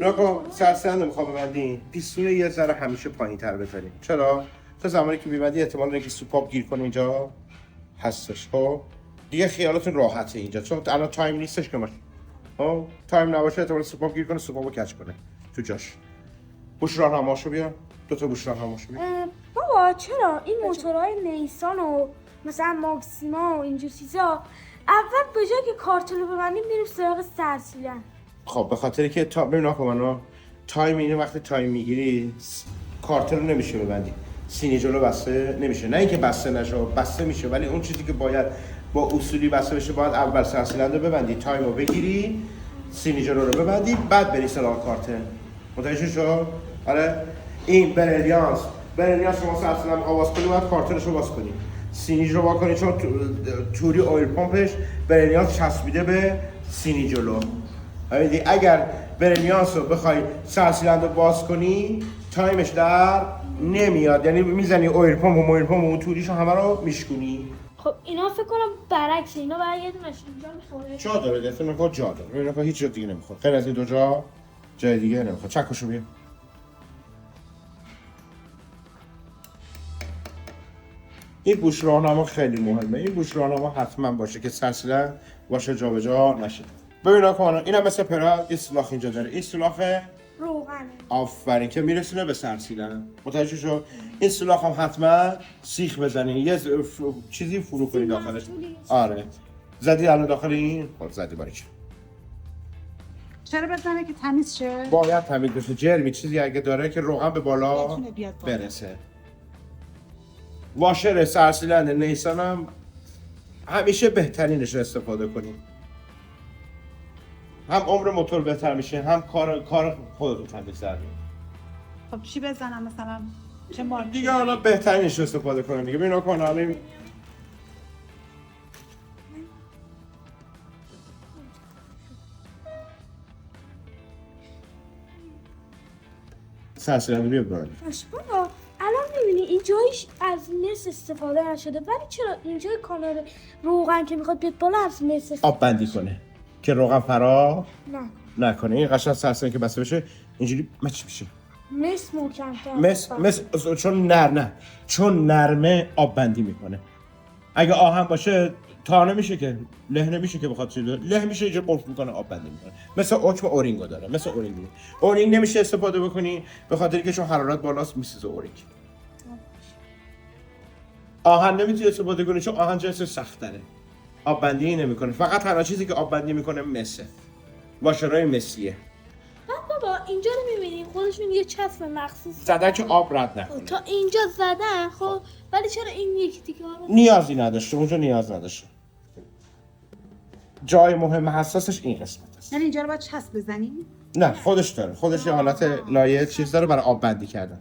نکن سرسند میخوام ببندیم پیستون یه ذره همیشه پایین تر بزنیم. چرا؟ تا زمانی که ببندی احتمال داره که سوپاپ گیر کنه اینجا هستش. خب دیگه خیالتون راحته اینجا چون الان تایم نیستش که باشه. خب تایم نباشه احتمال سوپاپ گیر کنه، سوپاپو کچ کنه تو جاش. بوش راهنماشو بیا. دو تا بوش راهنماشو بیا. بابا چرا این موتورهای نیسان و مثلا ماکسیما و اینجور چیزا اول به جای که کارتلو ببندیم میریم سراغ سرسیلن؟ خب به خاطری که ببین آقا منو تایم اینه وقتی تایم میگیری کارتر رو نمیشه ببندی، سینی جلو بسته نمیشه. نه اینکه بسته نشه، بسته میشه ولی اون چیزی که باید با اصولی بسته بشه باید اول سرسیلند رو ببندی، تایم رو بگیری، سینی جلو رو ببندی، بعد بری سراغ کارتر. متوجه شو؟ آره این بریلیانس شما سرسیلند رو باز کنی باید کارترش رو باز کنی، سینی رو باز کنی چون توری اویل پمپش بریلیانس چسبیده به سینی جلو. اگر برمیانس رو بخوای سرسیلند رو باز کنی تایمش در نمیاد، یعنی میزنی اویل پمپ و مویل پمپ و توریش رو همه رو میشکنی. خب اینا فکر کنم برعکس، اینا برای یه دونش اینجا میخوره. جا داره دفعه نکن جا داره، این نکن هیچ جا دیگه نمیخواد غیر از این دو جا جای دیگه نمیخواد. چکشو بیا. این بوش راهنما خیلی مهمه، این بوش راهنما حتما باشه که سرسیلند باشه جابجا نشه. ببین آقا اینا مثل پرا یه سولاخ اینجا داره، این سولاخ روغنه. آفرین که میرسونه به سرسیلند. متوجه شو؟ این سولاخ هم حتما سیخ بزنی، یه چیزی فرو کنی داخلش. آره زدی الان داخل این؟ خب زدی باریک. چرا بزنه که تمیز شه؟ باید تمیز بشه، جرمی چیزی اگه داره که روغن به بالا برسه. واشر سرسیلند نیسان هم همیشه بهترینش رو استفاده کنیم، هم عمر موتور بهتر میشه هم کار خودتون تمیز در میاد. خب چی بزنم مثلا؟ چه مارکی؟ دیگه حالا بهترینش رو استفاده کنیم دیگه. ببین کن حالا سرسیلند بیا برای بابا الان میبینی این جایش از مس استفاده نشده، ولی چرا اینجای کانال روغن که میخواد بیاد بالا از مس آب بندی کنه که روغن فرا نه نکنه. این قشنگ سرسیلند که بسته بشه اینجوری مچ میشه. مس محکم‌تر. مس چون چون نرمه آب بندی میکنه. اگه آهن باشه تا نمیشه که له نمیشه که بخواد چیز له میشه اینجا قفل میکنه آب بندی میکنه. مثل حکم اورینگو داره، مثل اورینگ نمیشه استفاده بکنی به خاطر که چون حرارت بالاست میسوزه اورینگ. آهن نمیتونی استفاده کنی چون آهن جنس سخت تره، آب بندی نمیکنه. فقط تنها چیزی که آب بندی میکنه مسه، واشرای مسیه. بابا اینجا رو میبینی خودشون یه چسب مخصوص زدن که آب رد نکنه. تا اینجا زدن خب، ولی چرا این یکی دیگه نیازی نداشته، اونجا نیاز نداشته. جای مهم حساسش این قسمت است. یعنی اینجا رو باید چسب بزنیم؟ نه خودش داره، خودش یه حالت لایه چیز داره برای آب بندی کردن.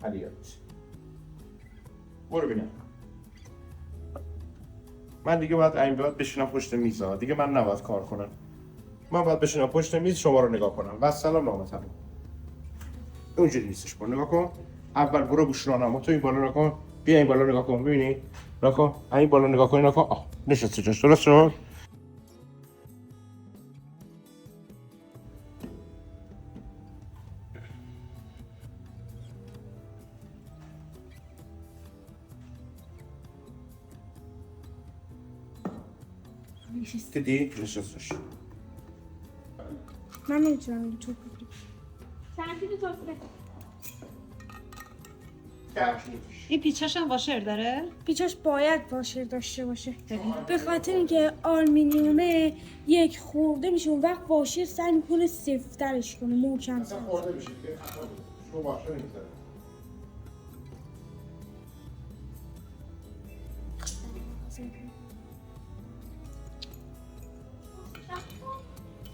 علیات برو بینم. من دیگه باید این باید بشینم پشت میز ها، دیگه من نباید کار کنم. من باید بشینم پشت میز شما رو نگاه کنم و سلام نامه تمام. اونجوری نیستش. برو نگاه کن. اول برو گوش راهنما تو این بالا نگاه کن، بیا این بالا نگاه کن ببینی. نگاه کن. این بالا نگاه کن، نگاه کن. آه نشسته جاش. درست شد؟ دیدی؟ نشستش. من نمیتونم تو سنتی تو این پیچاش هم واشر داره؟ پیچاش باید واشر داشته باشه، به خاطر اینکه آلومینیومه یک خورده میشه، اون وقت واشر سعی میکنه سفترش کنه، محکم تر. خورده میشه دیگه. شما واشر میذاره.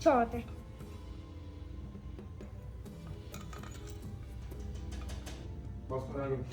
چهارده باز کنم.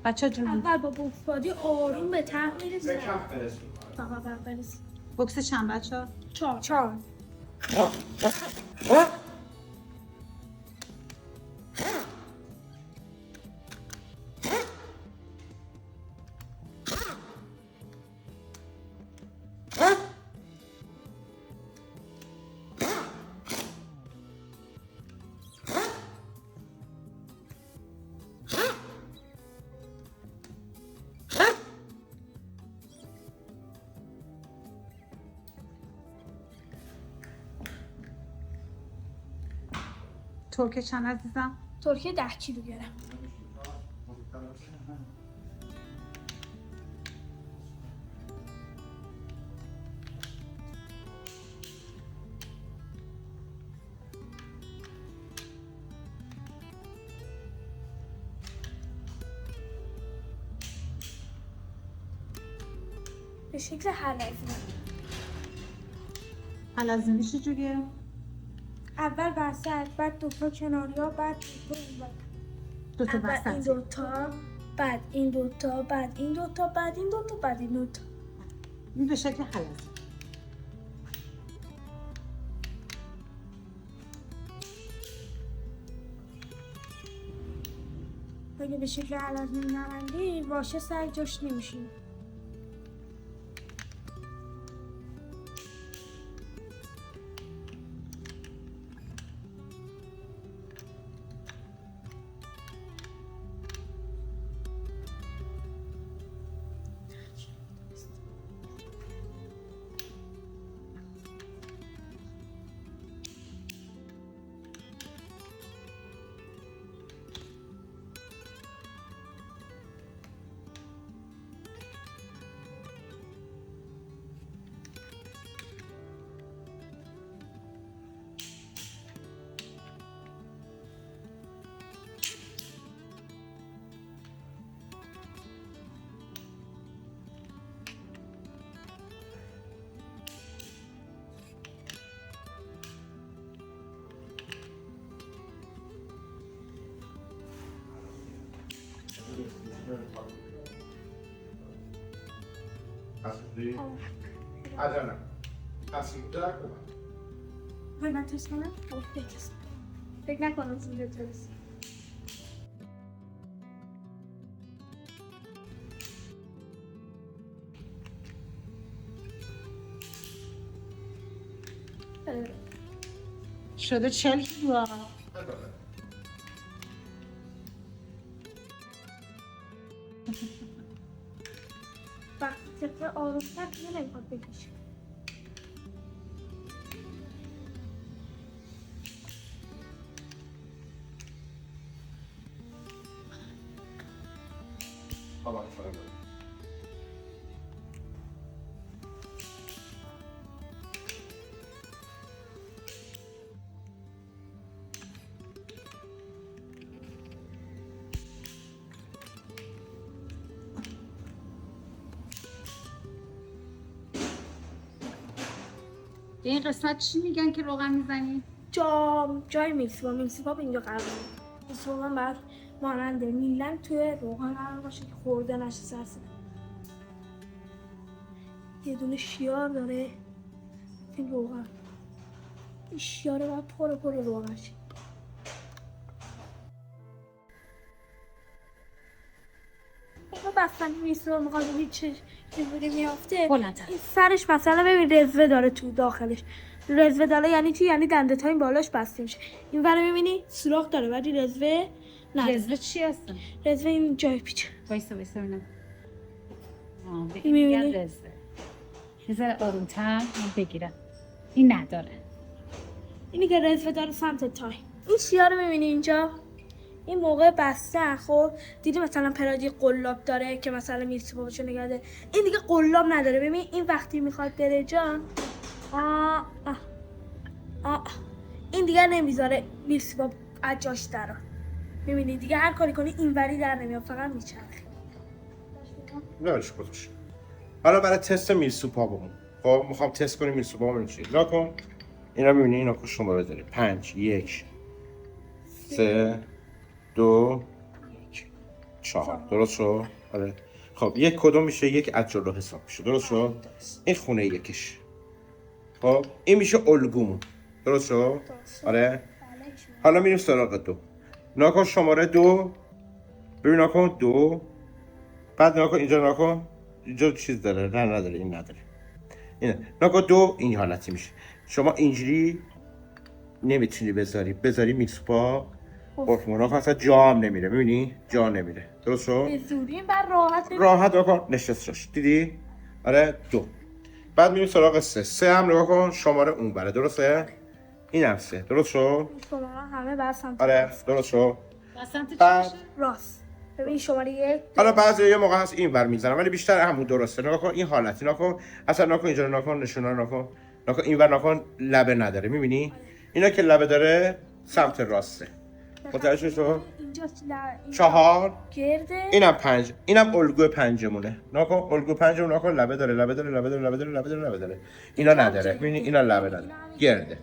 بچه جون اول با بوکسبادی آروم به ته میرسه. به کف برسون. فقط بر برسه. بوکس چند بچه؟ 4. ترکه چند عزیزم؟ ترکیه 10 کیلو گرم. به شکل حلزونه. حلزونی چجوریه؟ اول وسط، بعد 2 تا کناریا، بعد 2 تا اونور. 2 تا اول این وسط. 2 تا، بعد این 2 تا، بعد این 2 تا، بعد این 2 تا، بعد این 2 تا. این به شکل حلزون. اگه به شکل حلزون نبندی واشه سر جاش نمیشینه. Adana. Asimtar کن. های من تست کنم؟ فکر نکنم زیر تست. شده 40 کیلو. وقتی طفل آروم‌تر دیگه نمیخواد بکشه. به این قسمت چی میگن که روغن میزنی؟ جای میکسیپا اینجا قرار داره. میکسیپا بعد مانند میلن توی روغن قرار باشه که خورده نشه سرسه. یه دونه شیار داره این روغن. این شیاره باید پر روغن شه. اینو بستن میکسیپا میخواد ببینید چجوری میافته. بلندتر. این سرش مثلا ببین رزوه داره تو داخلش. رزوه داره یعنی چی؟ یعنی دنده تا این بالاش بسته میشه. این ور میبینی سوراخ داره ولی رزوه نه. رزوه چی هستن؟ رزوه این جای پیچ. وایسا ببینم. به می‌بینی؟ این میگن رزوه. یه ذره آروم‌تر من بگیرم. این نداره. اینی که رزوه داره سمت تای. این شیار رو میبینی اینجا؟ این موقع بسته خب دیدی مثلا پرادی قلاب داره که مثلا میکسیپاشو نگه داره. این دیگه قلاب نداره. ببین این وقتی میخواد بره جان این دیگه نمیذاره میکسیپا از جاش درار. میبینی دیگه هر کاری کنی اینوری در نمیاد فقط میچرخه. نمیشه خودش. حالا برای تست میلسوپا بمون. خب میخوام تست کنیم میلسوپا بمون چی. نکن. اینا ببینید اینا که شما بذارید. 5 1 3 2 1 4 درست شد؟ آره. خب یک کدوم میشه؟ یک از جلو حساب میشه. درست شد؟ این خونه یکش. خب این میشه الگومون. درست شد؟ آره. حالا میریم سراغ 2. ناکن شماره 2. ببین ناکن 2. بعد ناکن اینجا، ناکن اینجا چیز داره؟ نه نداره، این نداره. اینه ناکن 2 این حالتی میشه. شما اینجوری نمیتونی بذاری میکسپا قرفمونا اصلا جا هم نمیره. میبینی؟ جا نمیره. درست شد؟ به زودی این بر راحت راحت ناکن نشست شد. دیدی؟ آره 2. بعد میریم سراغ 3. 3 هم نگاه کن شماره اون بره. درسته؟ این هم 3. درست شد؟ شما همه بر سمت آره درست شد. و سمت چی بعد میشه؟ راست. ببین شماره 1 حالا بعضی یه موقع هست این ور میزنم ولی بیشتر همون درسته. نگاه کن این حالتی نکن، اصلا نکن اینجا، نکن نشونا، نکن این ور، نکن لبه نداره. میبینی اینا که لبه داره سمت راسته. متوجه شد؟ اینجا 4 گرده. اینم 5. اینم الگوی 5مونه. نکن الگوی 5مون، نکن لبه داره، لبه داره، لبه داره، لبه داره، لبه داره، لبه داره. اینا نداره. میبینی اینا لبه نداره. گرده.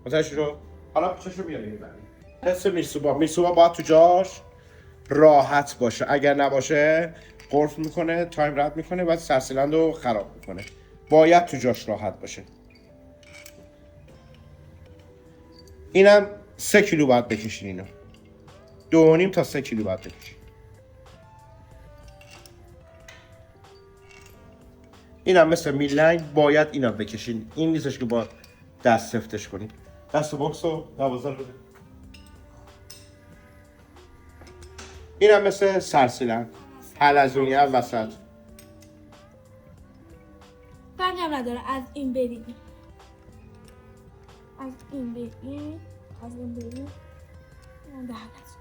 متوجه شد؟ حالا چشو بیاریم بریم. حس میرسوبا باید تو جاش راحت باشه. اگر نباشه قرف میکنه، تایم رد میکنه، بعد سرسیلند رو خراب میکنه. باید تو جاش راحت باشه. اینم 3 کیلو باید بکشین. اینو 2.5 تا 3 کیلو باید بکشین. اینم مثل میلنگ باید اینا بکشین. این نیستش که با دست سفتش کنید. دست بکس رو 12 رو بده. اینم مثل سرسیلند حلزونی هم وسط. فرقی هم نداره از این بریم. از این بریم. از این بریم. اون ده هست.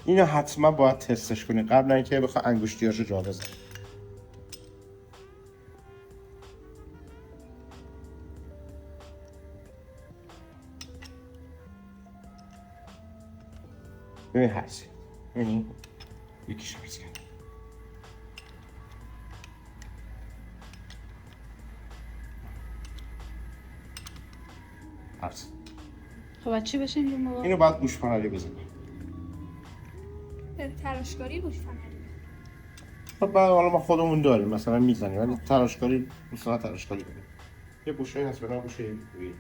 اینو حتما باید تستش کنی قبل اینکه بخوای انگشتیاشو جا بزنی. ببین هرسی ببین یکیش هرسی کرد. هرسی خب از چی بشه این موقع؟ اینو باید گوش پناهی بزنی. تراشکاری گوش فنری. خب بعد حالا ما خودمون داریم مثلا میزنیم ولی تراشکاری مثلا تراشکاری کنیم. یه گوشه هست به نام گوشه روی.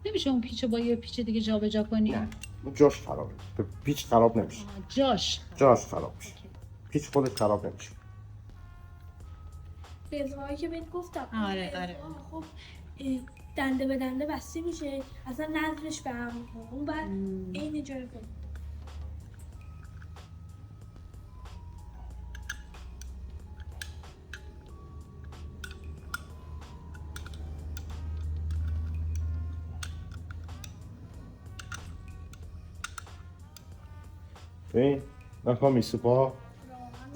نمیشه اون پیچو با یه پیچ دیگه جابجا کنی؟ نه جاش خرابه. پیچ خراب نمیشه. جاش خراب میشه. پیچ خودش خراب نمیشه. بزنهایی که بهت گفتم. آره. خب دنده به دنده بسته میشه. اصلا نظرش به هم میخوره. اون بعد این جای کنی. ببین نکن میسوپا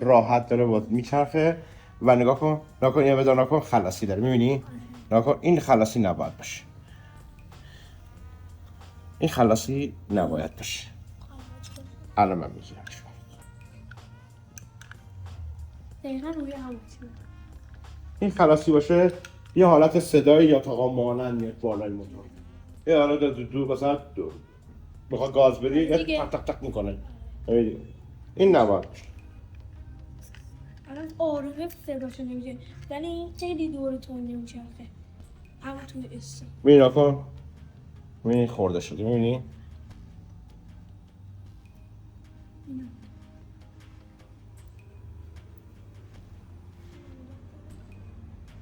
راحت داره بود میچرخه و نگاه کن یه بدار نکن خلاصی داره. میبینی؟ نگاه کن این خلاصی نباید باشه. این خلاصی نباید باشه. الان من میگیرم. دقیقا روی همون این خلاصی باشه یه حالت صدای یا تا مانند میاد بالای موتور. یه حالت دو مثلا بخواد گاز بدی یه تق تق تق میکنه. این نباید باشه. الان آرومه صداشو نمیشه ولی این خیلی دور تون نمیچرخه. اما توی اسم میبینی نکن میبینی خورده شده. میبینی؟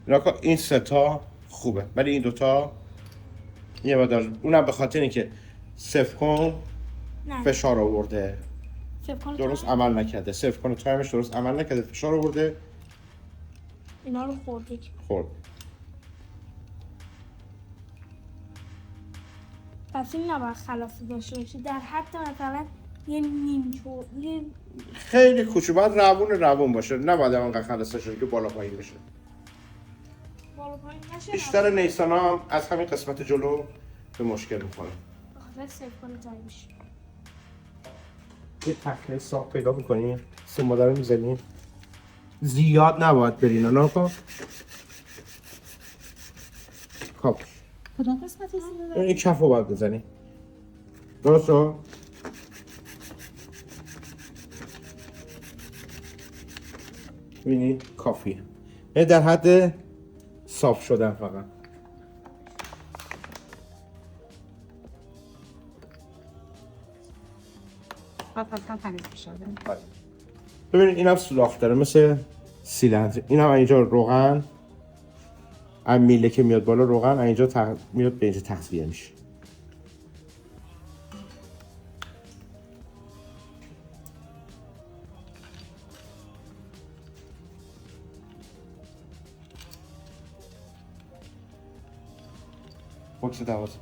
نکن این سه تا خوبه ولی این دوتا یه مقدار اونم به خاطر اینکه صفر کن فشار آورده درست عمل نکرده. صفر کن تایمش درست عمل نکرده فشار آورده اینا رو خوردید. خورد. پس این نباید خلاصی داشته باشه در حد مثلا یه نیم چو یه خیلی کوچولو باید روون باشه، نباید انقدر خلاص باشه که بالا پایین بشه. بالا پایین نشه. بیشتر نیسان هم از همین قسمت جلو به مشکل میخوره. بخاطر سیف کنه تایمش. یه تکه صاف پیدا میکنیم، سه مادر رو میزنیم. زیاد نباید برین انا کن. خب کدوم قسمت سیمه؟ این کف رو باید بزنیم. درست رو؟ بینید کافیه. یعنی در حد صاف شدن فقط. حتما تمیز بشه. ببینید این هم سولاخ داره مثل سیلندر. این هم اینجا روغن، این میله که میاد بالا روغن اینجا میاد به اینجا تخلیه میشه. بکس 12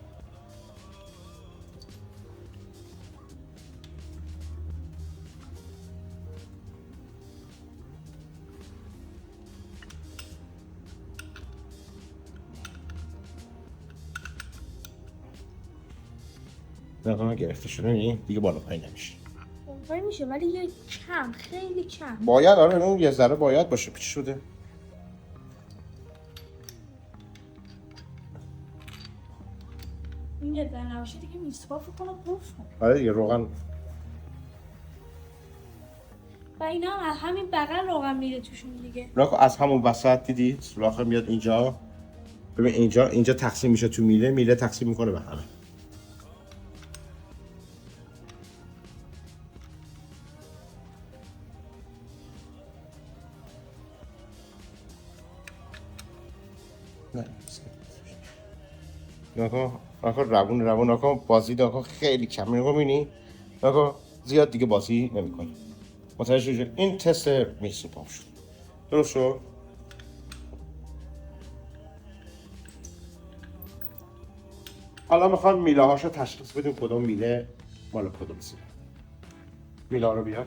نقمه گرفته شده این دیگه بالا پایین نمیشه. بالا میشه ولی یه کم خیلی کم. باید آره اون یه ذره باید باشه. پیچ شده. این یه ذره نباشه دیگه میسواف کنه قفل. آره دیگه روغن. و اینا هم از همین بغل روغن میره توشون دیگه. ناکو از همون وسط دیدی سولاخ میاد اینجا. ببین اینجا تقسیم میشه تو میله تقسیم میکنه به همه. ناکو روون ناکو بازی ناکو خیلی کم میبینی ناکو زیاد دیگه بازی نمیکنه. متوجه شدی؟ این تست میسوپاپ شد. درست شد؟ حالا میخوام میله هاشو تشخیص بدیم کدوم میله مال کدوم سیب. میله ها رو بیار.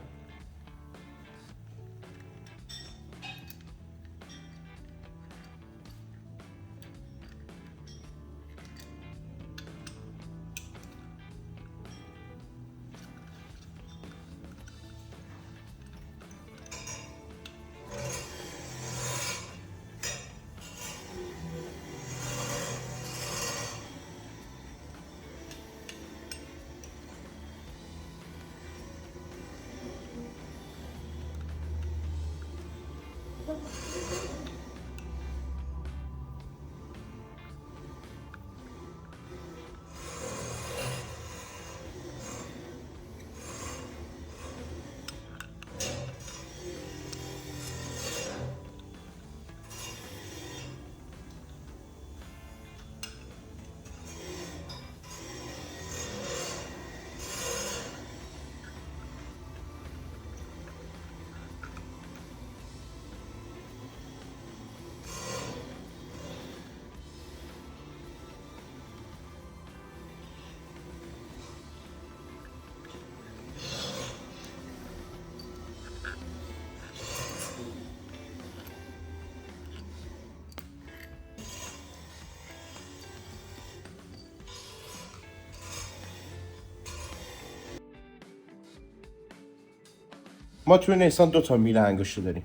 ما توی نیسان 2 تا میله انگشتی داریم.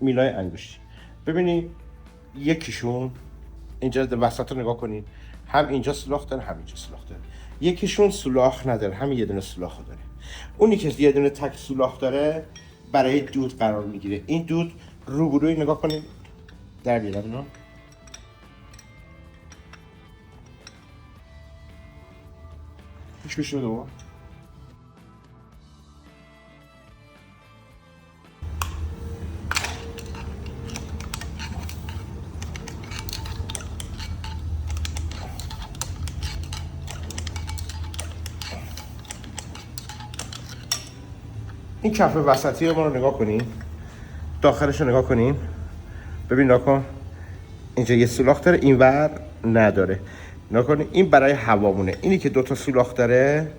میلای انگشتی. ببینید یکیشون اینجا وسط رو نگاه کنید. هم اینجا سولاخ داره هم اینجا سولاخ داره. یکیشون سولاخ نداره، همین یه دونه سولاخ داره. اونی که یه دونه تک سولاخ داره برای دود قرار میگیره. این دود روبروی نگاه کنید در بیاد اینا. هیچ میشه دو. این کف وسطی ما رو نگاه کنین. داخلش رو نگاه کنین. ببین نکن اینجا یه سوراخ داره اینور نداره. نکن این برای هوامونه. اینی که دوتا سوراخ داره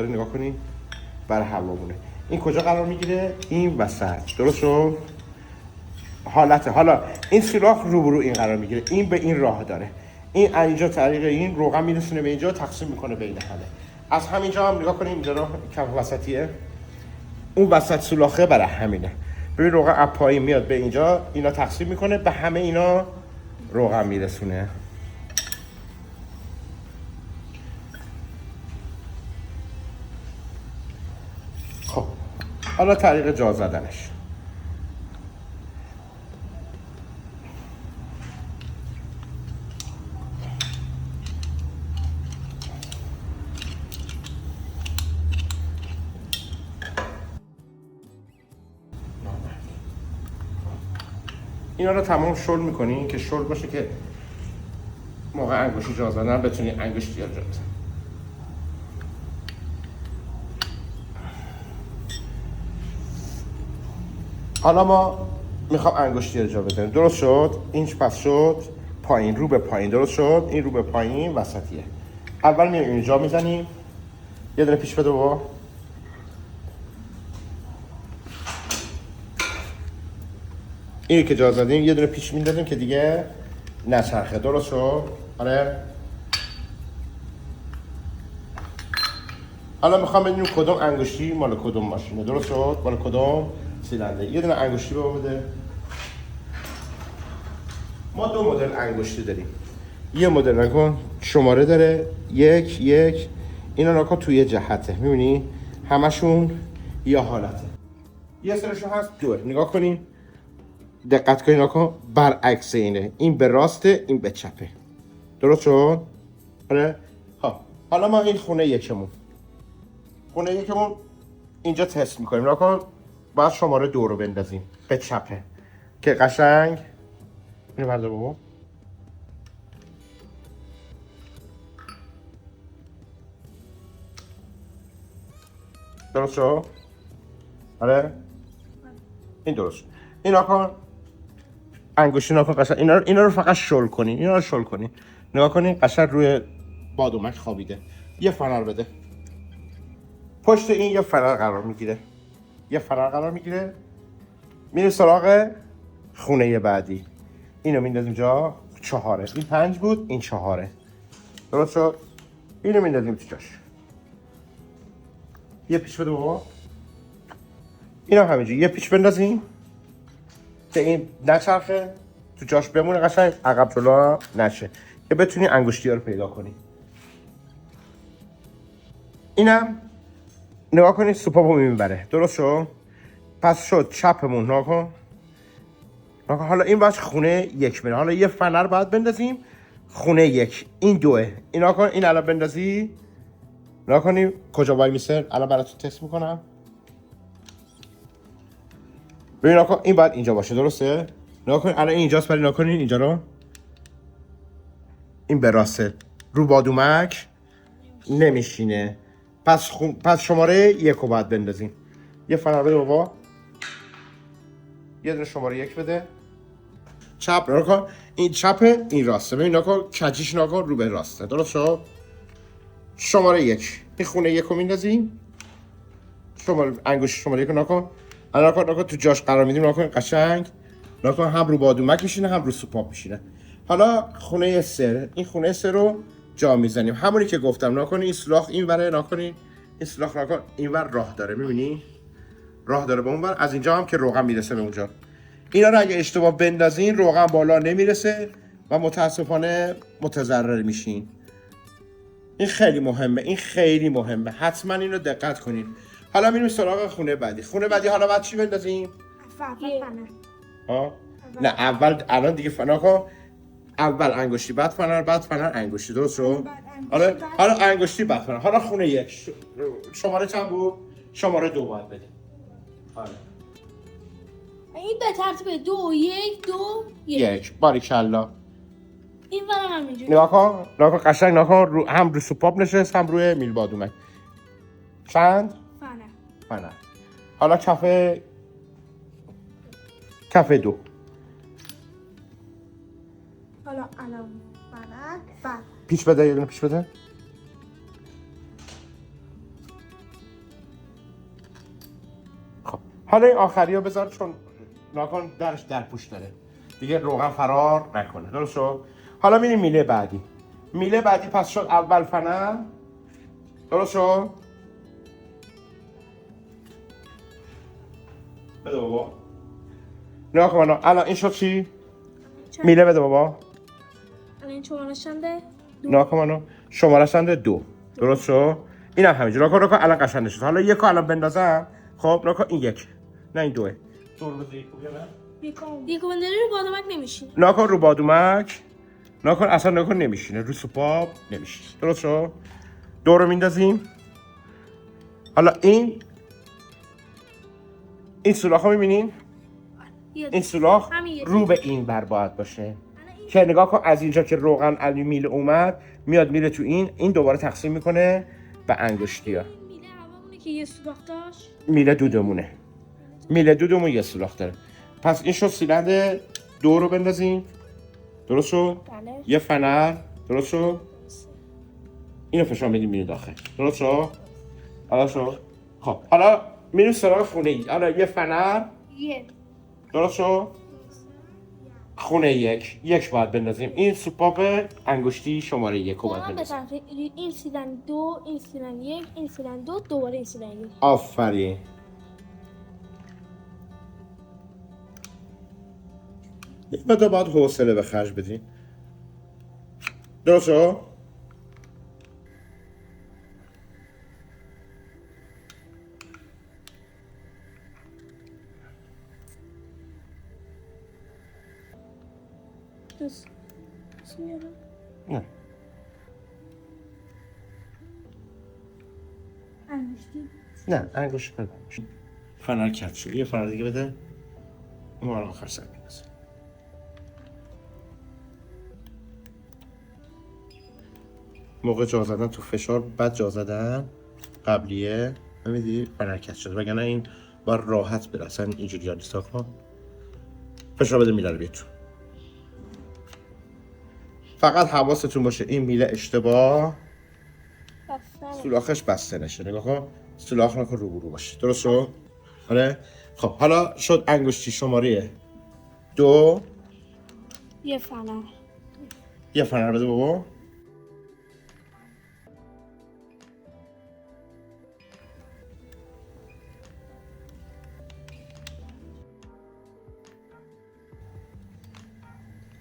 نگاه کنین برای هوامونه. این کجا قرار میگیره؟ این وسط. درست شد؟ حالته. حالا این سوراخ روبرو این قرار میگیره. این به این راه داره. این اینجا طریق این روغن میرسونه به اینجا، تقسیم میکنه بین همه. از همینجا هم نگاه کنیم اینجا رو کف وسطیه. اون وسط سولاخه برای همینه. ببین روغن از پایین میاد به اینجا، اینا تقسیم میکنه به همه اینا روغن میرسونه. خب حالا طریق جا زدنش. اینا رو تمام شل میکنی که شل باشه که موقع انگشتی جا زدن بتونی انگشتی جا بزنی. حالا ما میخوام انگشتی رو جا بزنیم. درست شد؟ این پس شد پایین، رو به پایین. درست شد؟ این رو به پایین وسطیه. اول میایم اینجا میزنیم. یه دونه پیش بده بابا. اینی که جا زدیم یه دونه پیش میندازیم که دیگه نچرخه. درست شد؟ آره. حالا میخوام بدونیم کدوم انگشتی مال کدوم ماشینه. درست شد؟ مال کدوم سیلندر. یه دونه انگشتی به ما بده. ما دو مدل انگشتی داریم. یه مدل نکن شماره داره 1 اینا نکن توی جهته. میبینی همشون یه حالته. یه سرشون هست 2. نگاه کنین، دقت کنین نکن برعکس اینه. این به راسته، این به چپه. درست شد؟ آره. حالا ما این خونه یکمون اینجا تست میکنیم. نکن باید شماره 2 رو بندازیم به چپه که قشنگ اینو بردار بابا. درست شد؟ آره. این درست. این نکن انگشتی نکن قشنگ اینا رو فقط شل کنین. نگاه کنین قشنگ روی بادومک خوابیده. یه فنر بده. پشت این یه فنر قرار میگیره. میره سراغ خونه بعدی. اینو میندازیم جا 4. این 5 بود، این 4. درست شد؟ اینو میندازیم تو جاش. یه پیش بده بابا. اینو همینجوری یه پیش بندازیم که این نچرخه، تو جاش بمونه قشنگ، عقب جلو نشه، که بتونی انگشتی ها رو پیدا کنی. اینم نگاه کنید سوپاپو میبره. درست شد؟ پس شد چپمون. نگاه کن. حالا این باش خونه 1 میره. حالا یه فنر باید بندازیم خونه 1. این 2. اینا کن. این الان بندازی. نگاه کنیم کجا وای میسر. الان براتون تست میکنم. ببین نگاه کن این باید اینجا باشه. درسته؟ نگاه کن الان اینجاست، ولی نگاه کنین اینجا رو. این به راسته رو بادومک نمیشینه. پس شماره 1 رو باید بندازیم. یه فنر بده بابا. یه دونه شماره 1 بده. چپ نگاه کن. این چپه، این راسته. ببین نگاه کن کجیش نگاه کن رو به راسته. درست شد؟ شماره 1. این خونه 1 رو میندازیم. انگشت شماره 1 رو نگاه کن. الان نگاه کن تو جاش قرار میدیم. نگاه کن قشنگ. نگاه کن هم رو بادومک میشینه هم رو سوپاپ میشینه. حالا خونه 3. این خونه 3 رو جا میزنیم. همونی که گفتم. نگاه کن این سوراخ این ور. نگاه کن این سوراخ. نگاه کن این ور راه داره. میبینی؟ راه داره به اون ور. از اینجا هم که روغن میرسه به اونجا. اینا رو اگه اشتباه بندازین روغن بالا نمیرسه و متاسفانه متضرر میشین. این خیلی مهمه. حتما اینو دقت کنین. حالا میریم سراغ خونه بعدی. حالا بعد چی بندازیم؟ نه اول الان دیگه فنا کن. اول انگشتی بعد فنر انگشتی. درست شد؟ حالا انگشتی بعد فنر. حالا خونه 1 شماره چند بود؟ شماره 2 باید بدیم. آره. این به ترتیب 2 1 باریکالله. این ورم همینجوری. نگاه کن قشنگ. نگاه کن هم رو سوپاپ نشست هم روی میل بادومک. چند؟ فنر. حالا کف کف دو. حالا الان بعد پیچ بده، یه دونه پیچ بده. خب حالا این آخری رو بذار، چون ناکن درش در پوش داره دیگه، روغن فرار نکنه. درست شد؟ حالا میریم میله بعدی. میله بعدی پس شد اول فنر. درست شد؟ بده بابا. نگاه کن الان این شد چی؟ میله بده بابا. الان این شماره شنده نگاه کن شماره شنده 2. درست شد؟ اینم همینجور. نگاه کن الان قشنگ شد. حالا یکو الان بندازم. خب نگاه کن این یک، نه این دوه. دور بزنی خوبه نه؟ یکو بنداری رو بادمک نمیشینه. نگاه کن رو بادومک. نگاه کن اصلا نگاه کن نمیشینه، رو سوپاپ نمیشینه. درست شد؟ دور رو میندازیم. حالا این سولاخ رو میبینین؟ این سولاخ رو به این بر باید باشه که نگاه کن از اینجا که روغن علی میله اومد میاد میره تو این دوباره تقسیم میکنه به انگشتیا. میله هوامونه که یه سوراخ داشت. میله دودمونه. میله دودمون یه سولاخ داره. پس این شد سیلند 2 رو بندازیم. درست شد؟ بله. یه فنر. درست شد؟ اینو فشار میدیم میره داخل. درست شد؟ حالا شد؟ خب حالا میریم سراغ خونه ای. حالا یه فنر. درست شد؟ خونه یک باید بندازیم. این سوپاپ انگشتی شماره 1 رو باید بندازیم. این سیلند 2، این سیلند 1، این سیلند 2، دوباره این سیلند 1. آفرین. یک مقدار باید حوصله به خرج بدیم. درست شد؟ نه. نه انگشت بده. فنر کت شد. یه فنر دیگه بده. اون رو آخر سر می‌ندازه. موقع جا زدن تو فشار بعد جا زدن قبلیه نمیدی فنر کت شده، وگرنه این باید راحت بره. اصلا اینجوری نیست. کن فشار بده میله رو بیاد تو. فقط حواستون باشه این میله اشتباه سولاخش بسته نشه. نگاه کن سولاخ نکن رو باشه. درست شد؟ آره. خب حالا شد انگشتی شماره 2. یه فنر. یه فنر بده بابا.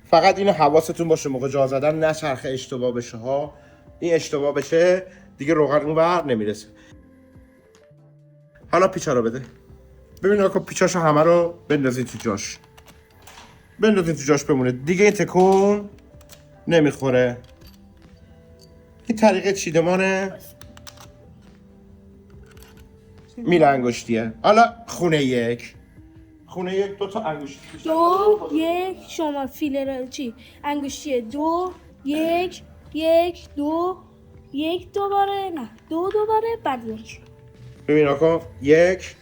فقط اینو حواستون باشه موقع جا زدن نچرخه اشتباه بشه ها. این اشتباه بشه دیگه روغن اونور نمیرسه. حالا پیچا رو بده. ببین آقا پیچاشو همه رو بندازید تو جاش. بندازید تو جاش بمونه دیگه. این تکون نمیخوره. این طریقه چیدمان میله انگشتیه. حالا خونه یک 2 تا انگشتی. 2 1 شما فیلر چی انگشتی 2 1 1 2 1 دوباره نه 2 دوباره بعد 1. ببین آقا 1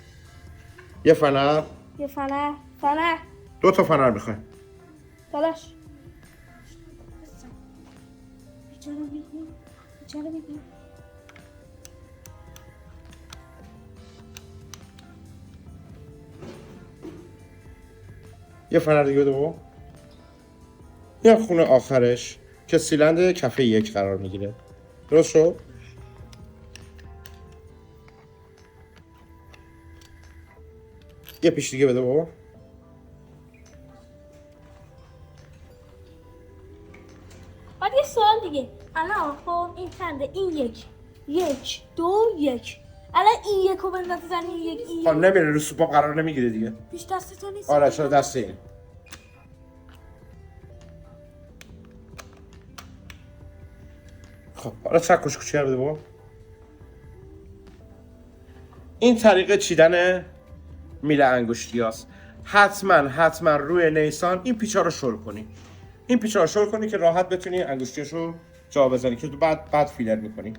یه فنر. یه فنر 2 تا فنر میخوایم. داداش چرا میگی یه فنر دیگه بده بابا. یه خونه آخرش که سیلند کف 1 قرار میگیره. درست شد؟ یه پیش دیگه بده بابا. بعد یه سوال دیگه. الان خب این چنده؟ این 1 2 1. الان این 1 رو بندازی زنی این 1 این خب نمیره رو سوپاپ قرار نمیگیره دیگه. پیش دست تو نیست. آره چرا دست این. خب حالا چکش کوچیک بده بابا. این طریقه چیدن میله انگشتی هست. حتما روی نیسان این پیچا رو شل کنی. این پیچا رو شل کنی که راحت بتونی انگشتیشو جا بزنی که بعد فیلر میکنی.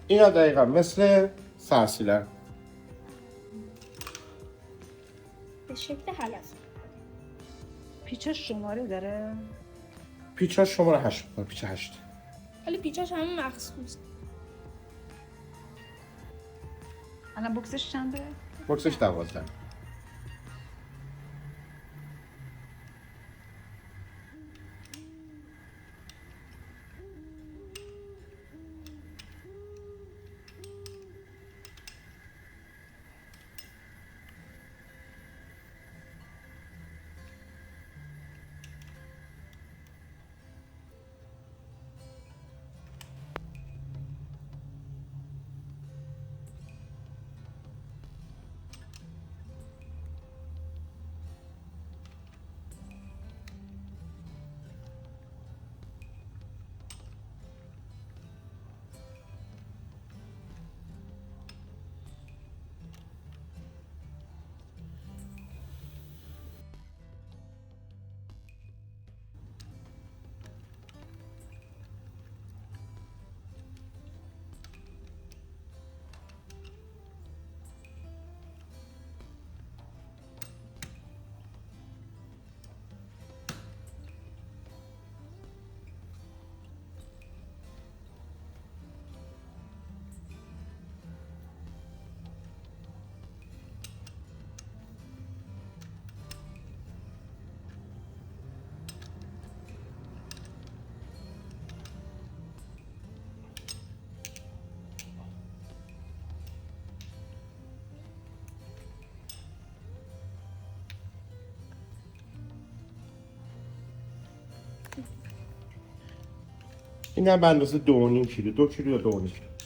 اینا دقیقا مثل سرسیلن. به شکل حلقه. پیچش شماره داره؟ پیچاش شماره 8 میکنه، پیچ 8. ولی پیچاش همون مخصوص. الان بوکسش چنده؟ بوکسش 12. این هم به اندازه 2.5 کیلو، 2 کیلو یا 2.5 کیلو.